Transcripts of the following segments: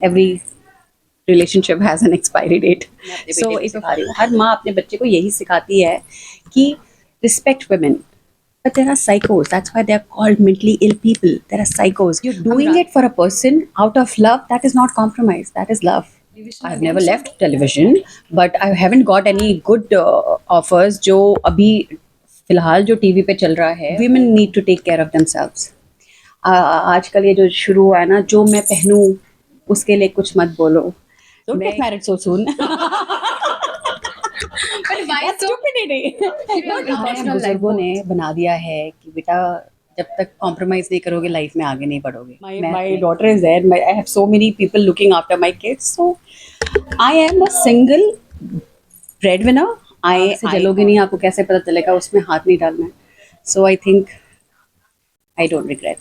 every relationship has an expiry date. So if हर माँ अपने बच्चे को यही सिखाती है कि respect women. But there are psychos. That's why they are called mentally ill people. There are psychos. You're doing it for a person out of love. That is not compromise. That is love. I've never left television, but I haven't got any good offers. जो अभी फिलहाल जो TV पे चल रहा है, women need to take care of themselves. आजकल ये जो शुरू हुआ है ना, जो मैं पहनूं उसके लिए कुछ मत बोलो. Don't get married so soon. But why so? बुजुर्गों ने बना दिया है कि बेटा जब तक कॉम्प्रोमाइज नहीं करोगे लाइफ में आगे नहीं बढ़ोगे. My daughter is there. I have so many people looking after my kids. So I am a single breadwinner. से जलोगे नहीं, आपको कैसे पता चलेगा, उसमें हाथ नहीं डालना है. So I think I don't repent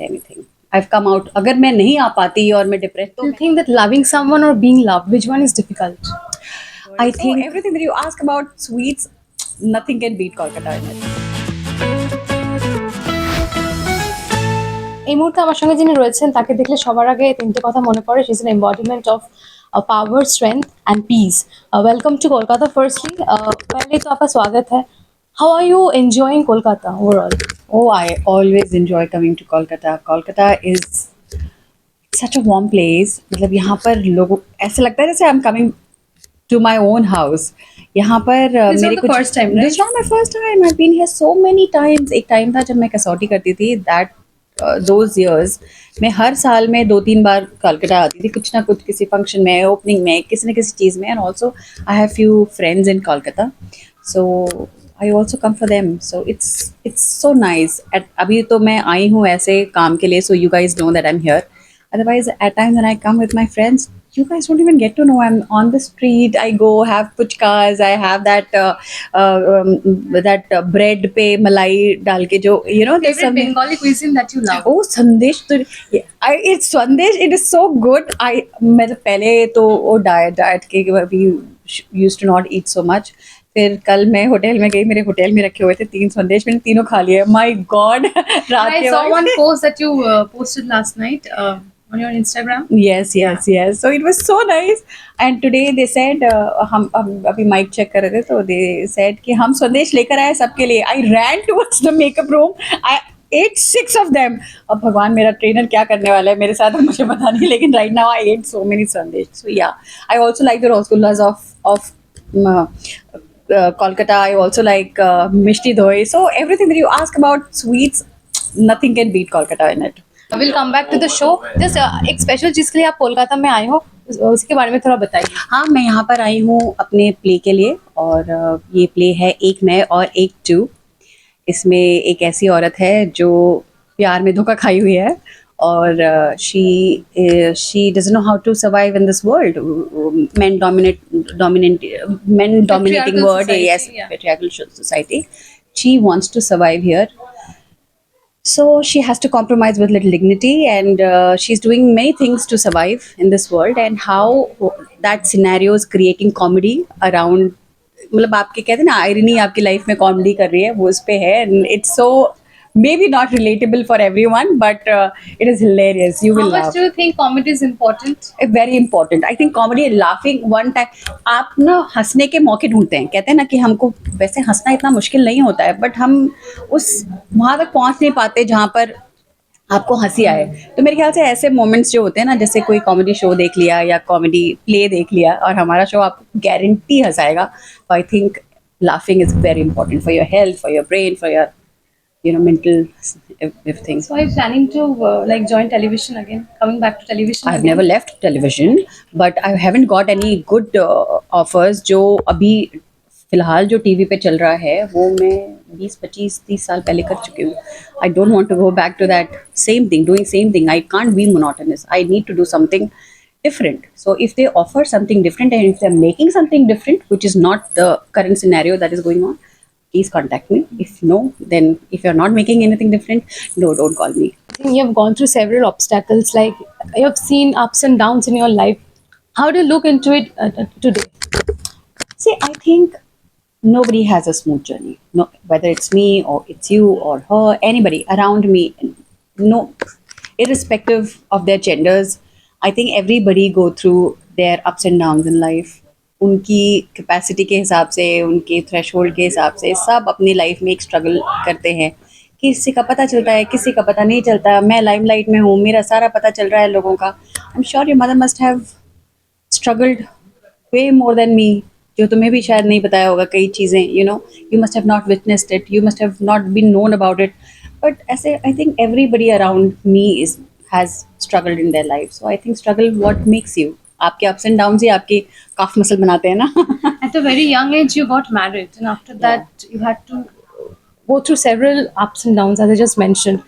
anything. I've come out. अगर मैं नहीं आ पाती और मैं depress Do you think that loving someone or being loved, which one is difficult? I think everything that you ask about sweets, nothing can beat Kolkata in it. এই মুহূর্তে আমার সঙ্গে যিনি রয়েছেন তাকে দেখলে সবার আগে তিনটে কথা মনে পড়ে। She's an embodiment of power, strength and peace. Welcome to Kolkata. Firstly, पहले तो आपका स्वागत है. How are you enjoying Kolkata overall? Oh, I always enjoy coming to Kolkata. Kolkata is such a warm place. मतलब यहाँ पर लोगों ऐसा लगता है जैसे I'm coming to my own house. यहाँ पर This is मेरे not the first time, right? This is not my first time. I've been here so many times. एक टाइम था जब मैं कसौटी करती थी. Those years मैं हर साल में 2-3 बार कोलकाता आती थी, कुछ ना कुछ किसी फंक्शन में, ओपनिंग में, किसी न किसी चीज़ में. And also I have few friends in Kolkata, so I also come for them. So it's so nice. अभी तो मैं आई हूँ ऐसे काम के लिए, so you guys know that I'm here. Otherwise, at times when I come with my friends, you guys don't even get to know. I'm on the street. I go have puchkas. I have that bread पे मलाई डाल के जो there's Favorite something. Bengali cuisine that you love? Oh, संदेश तो it's संदेश. It is so good. मतलब पहले तो वो डाइट के we used to not eat so much. फिर कल मैं होटल में गई, मेरे होटल में रखे हुए थे 3 संदेश, मैंने तीनों खा लिए. My God. रात I के saw वक्त one post that you posted last night on your Instagram. Yes. So it was so nice. And today they said हम अभी माइक चेक कर रहे थे तो they said कि हम संदेश लेकर आए सबके लिए. I ran towards the makeup room. I ate 6 of them. अब भगवान मेरा ट्रेनर क्या करने वाला है मेरे साथ है मुझे पता नहीं, लेकिन right now I ate so many संदेश. So yeah, I also like the rasgullas of Kolkata. I also like mishti doi. So everything that you ask about sweets, nothing can beat Kolkata in it. We'll come back to the show. Just एक special चीज के लिए आप कोलकाता में आए हो, उसके बारे में थोड़ा बताइए. हाँ, मैं यहाँ पर आई हूँ अपने प्ले के लिए, और ये प्ले है एक मैं और एक टू. इसमें एक ऐसी औरत है जो प्यार में धोखा खाई हुई है, और she doesn't know how to survive in this world. Men dominating world. Society, Yes, yeah. patriarchal society. She wants to survive here. So she has to compromise with little dignity, and she's doing many things to survive in this world. And how that scenario is creating comedy around. मतलब आपके कहते हैं ना irony आपकी life में comedy कर रही है, वो उस पे है. And it's so maybe not relatable for everyone, but it is hilarious. You How will much laugh. do you think comedy is important? Very important. I think comedy, laughing one time. आप ना हंसने के मौके ढूंढते हैं, कहते हैं ना कि हमको वैसे हंसना इतना मुश्किल नहीं होता है, बट हम उस वहाँ तक पहुँच नहीं पाते जहाँ पर आपको हंसी आए. तो मेरे ख्याल से ऐसे मोमेंट्स जो होते हैं ना, जैसे कोई कॉमेडी शो देख लिया या कॉमेडी प्ले देख लिया और हमारा शो आपको गारंटी हंसाएगा. I think laughing is very important for your health, for your brain, for your mental everything. So are you planning to like join television again? Coming back to television? I've again? never left television, but I haven't got any good offers. जो अभी फिलहाल जो TV पे चल रहा है वो मैं 20-25-30 साल पहले कर चुकी हूँ. I don't want to go back to that same thing, doing same thing. I can't be monotonous. I need to do something different. So if they offer something different, and if they're making something different, which is not the current scenario that is going on, please contact me. If no, then if you're not making anything different, no, don't call me. I think you have gone through several obstacles, like you have seen ups and downs in your life. How do you look into it today? See, I think nobody has a smooth journey. No, whether it's me or it's you or her, anybody around me, no, irrespective of their genders, I think everybody go through their ups and downs in life. उनकी capacity के हिसाब से, उनके threshold के हिसाब से सब अपनी लाइफ में एक स्ट्रगल करते हैं. किसी का पता चलता है, किसी का पता नहीं चलता. मैं लाइमलाइट में हूँ, मेरा सारा पता चल रहा है लोगों का. I am sure your mother must have struggled way more than me, जो तुम्हें भी शायद नहीं बताया होगा कई चीज़ें. You must have not witnessed it, you must have not been known about it. But ऐसे I think everybody around me is has struggled in their life. So I think struggle what makes you. आपके ups and down ही आपकी काफ muscle बनाते हैं ना. At a very young age, you got married, and after that, you had to go through several ups and downs, as I just mentioned.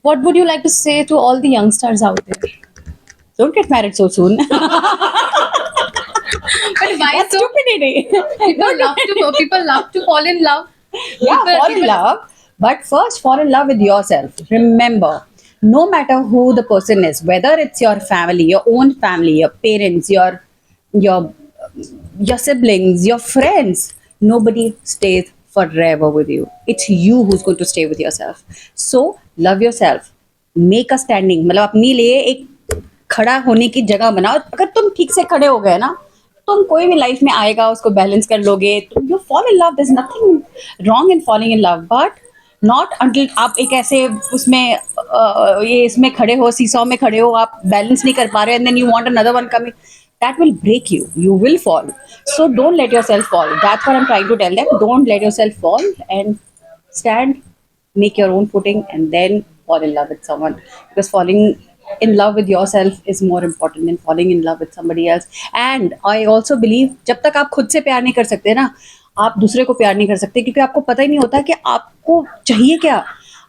What would you like to say to all the youngsters out there? Don't get married so soon. But why That's so? stupidity. People love to fall in love. Yeah, fall in love, but first fall in love with yourself. Remember, no matter who the person is, whether it's your family, your own family, your parents, your your siblings, your friends, nobody stays forever with you. It's you who's going to stay with yourself. So love yourself. Make a standing. मतलब अपने लिए एक खड़ा होने की जगह बनाओ. अगर तुम ठीक से खड़े हो गए ना, तुम कोई भी लाइफ में आएगा उसको बैलेंस कर लोगे. You fall in love, there is nothing wrong in falling in love, but not until आप एक ऐसे उसमें ये इसमें खड़े हो, सीसॉ में खड़े हो, आप बैलेंस नहीं कर पा रहे, and then you want another one coming. That will break you. You will fall. So don't let yourself fall. That's what I'm trying to tell them. Don't let yourself fall and stand, make your own footing, and then fall in love with someone. Because falling in love with yourself is more important than falling in love with somebody else. And I also believe जब तक आप खुद से प्यार नहीं कर सकते ना, आप दूसरे को प्यार नहीं कर सकते, क्योंकि आपको पता ही नहीं होता कि आपको चाहिए क्या.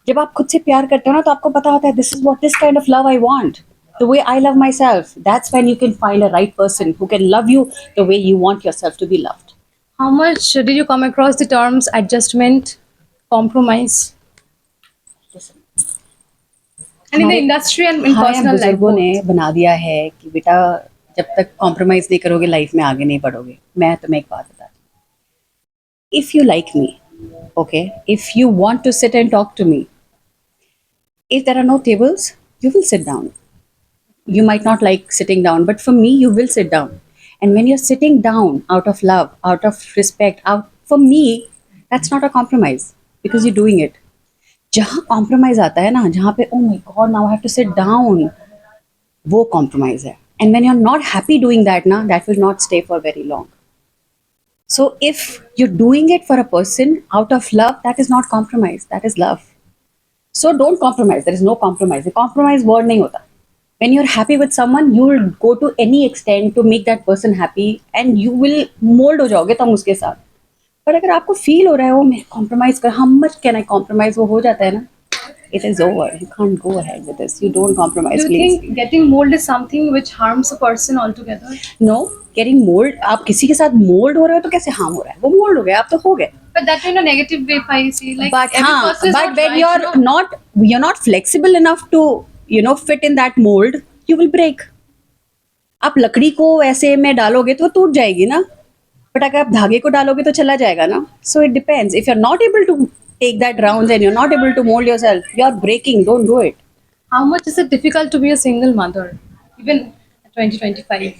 जब आप खुद से प्यार करते हो ना, तो आपको पता होता है this is what this kind of love I want. The way I love myself. That's when you can find a right person who can love you the way you want yourself to be loved. How much did you come across the terms adjustment, compromise? And in the industry and in हमारे personal life. बुजुर्गों ने both. बना दिया है कि बेटा जब तक कॉम्प्रोमाइज नहीं करोगे लाइफ में आगे नहीं बढ़ोगे. मैं तुम्हें एक बात बताती हूँ. If you like me, okay, if you want to sit and talk to me, if there are no tables, you will sit down. You might not like sitting down, but for me, you will sit down. And when you're sitting down out of love, out of respect, out for me, that's not a compromise because you're doing it. जहाँ compromise आता है ना, जहाँ पे oh my god, now I have to sit down, वो compromise है. And when you're not happy doing that ना, that will not stay for very long. So if you're doing it for a person out of love, that is not compromise, that is love. So don't compromise. There is no compromise. The compromise word नहीं होता. When you're happy with someone, you will go to any extent to make that person happy, and you will mold हो जाओगे तुम उसके साथ. पर अगर आपको फील हो रहा है वो मैं compromise कर, how much can I compromise, वो हो जाता है ना, it is over. You can't go ahead with this. You don't compromise, Do you please. think getting mold is something which harms a person altogether? No, getting mold. आप किसी के साथ mold हो रहे हो तो कैसे harm हो रहा है? वो mold हो गया, आप तो हो गए. But that in a negative way, if I see, like But every person is but not when right, you're not flexible enough to fit in that mold, you will break. आप लकड़ी को ऐसे में डालोगे तो टूट जाएगी ना, बट अगर आप धागे को डालोगे तो चला जाएगा ना. So it depends. If you are not able to take that rounds and you're not able to mold yourself, you're breaking. Don't do it. how much is it difficult to be a single mother, even at 2025?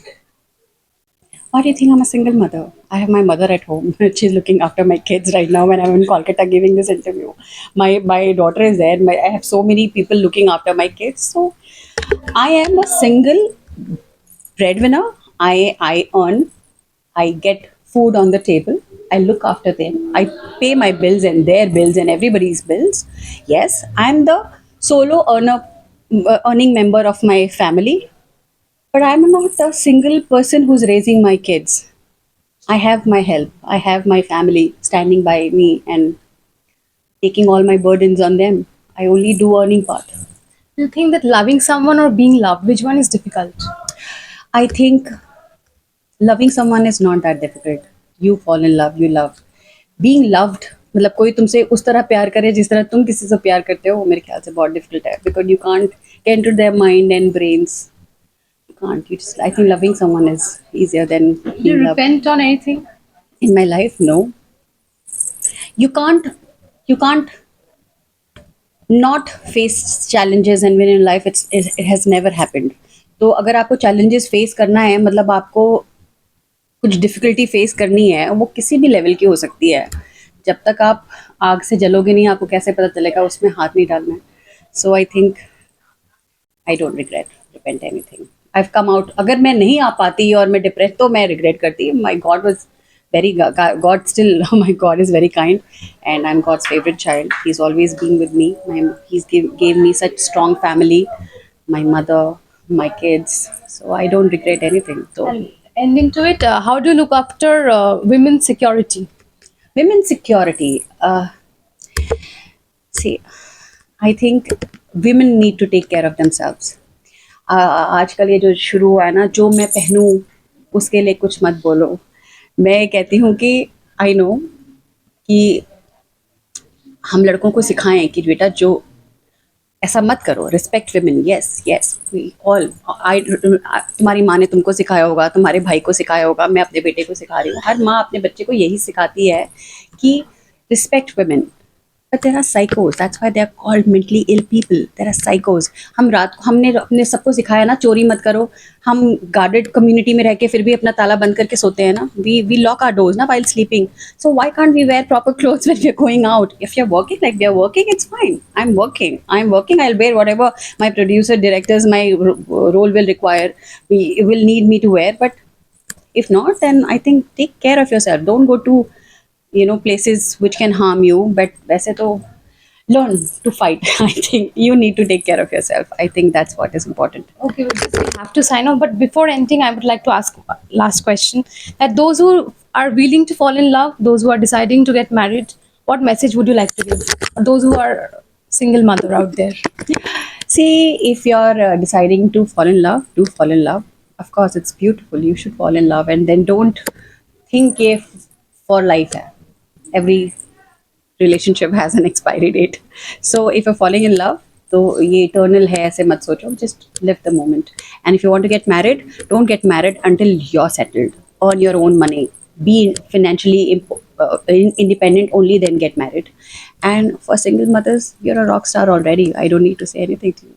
Why do you think I'm a single mother? I have my mother at home. She's looking after my kids right now when I'm in Kolkata giving this interview. My daughter is there. I have so many people looking after my kids. So I am a single breadwinner. I earn. I get food on the table. I look after them. I pay my bills and their bills and everybody's bills. Yes, I'm the solo earning member of my family. But I'm not a single person who's raising my kids. I have my help. I have my family standing by me and taking all my burdens on them. I only do earning part. Do you think that loving someone or being loved, which one is difficult? I think loving someone is not that difficult. You fall in love, you love. Being loved, मतलब कोई तुमसे उस तरह प्यार करे जिस तरह तुम किसी से प्यार करते हो, वो मेरे ख्याल से बहुत difficult है. Because you can't get into their mind and brains. Can't. You just, I think loving someone is easier than Do you being loved. repent on anything? In my life, no. You can't not face challenges and win in life. It has never happened. तो अगर आपको challenges face करना है, मतलब आपको कुछ difficulty face करनी है, वो किसी भी लेवल की हो सकती है। जब तक आप आग से जलोगे नहीं, आपको कैसे पता चलेगा उसमें हाथ नहीं डालना है। So I think I don't regret repent anything. I have come out. अगर मैं नहीं आ पाती और मैं डिप्रेस, तो मैं रिग्रेट करती। My God was very God still, oh my God is very kind, and I'm God's favorite child. He's always been with me. He's gave me such strong family, my mother, my kids. So I don't regret anything. So And ending to it, how do you look after women's security? women's security. See, I think women need to take care of themselves. आजकल ये जो शुरू हुआ है ना, जो मैं पहनूं उसके लिए कुछ मत बोलो। मैं कहती हूँ कि आई नो कि हम लड़कों को सिखाएं कि बेटा जो ऐसा मत करो, respect women. Yes yes, we all, I, तुम्हारी माँ ने तुमको सिखाया होगा, तुम्हारे भाई को सिखाया होगा, मैं अपने बेटे को सिखा रही हूँ। हर माँ अपने बच्चे को यही सिखाती है कि respect women. But there are psychos. That's why they are called mentally ill people. There are psychos. हम रात को, हमने अपने सबको सिखाया ना, चोरी मत करो। हम गार्डेड कम्युनिटी में रह के फिर भी अपना ताला बंद करके सोते हैं ना। We lock our doors ना while sleeping. So why can't we wear proper clothes when we are going out? If you're working like we are working, it's fine. I'm working. I'll wear whatever my producer, directors, my role will require. We will need me to wear. But if not, then I think take care of yourself. Don't go to places which can harm you. But वैसे तो learn to fight. I think you need to take care of yourself. I think that's what is important. Okay, with this we have to sign off. But before ending, I would like to ask last question: that those who are willing to fall in love, those who are deciding to get married, what message would you like to give? Those who are single mother out there. See, if you're deciding to fall in love, do fall in love. Of course, it's beautiful. You should fall in love, and then don't think if for life hai. Every relationship has an expiry date. So if you're falling in love, तो ये eternal है ऐसे मत सोचो. Just live the moment. And if you want to get married, don't get married until you're settled, earn your own money, be financially independent. Only then get married. And for single mothers, you're a rock star already. I don't need to say anything to you.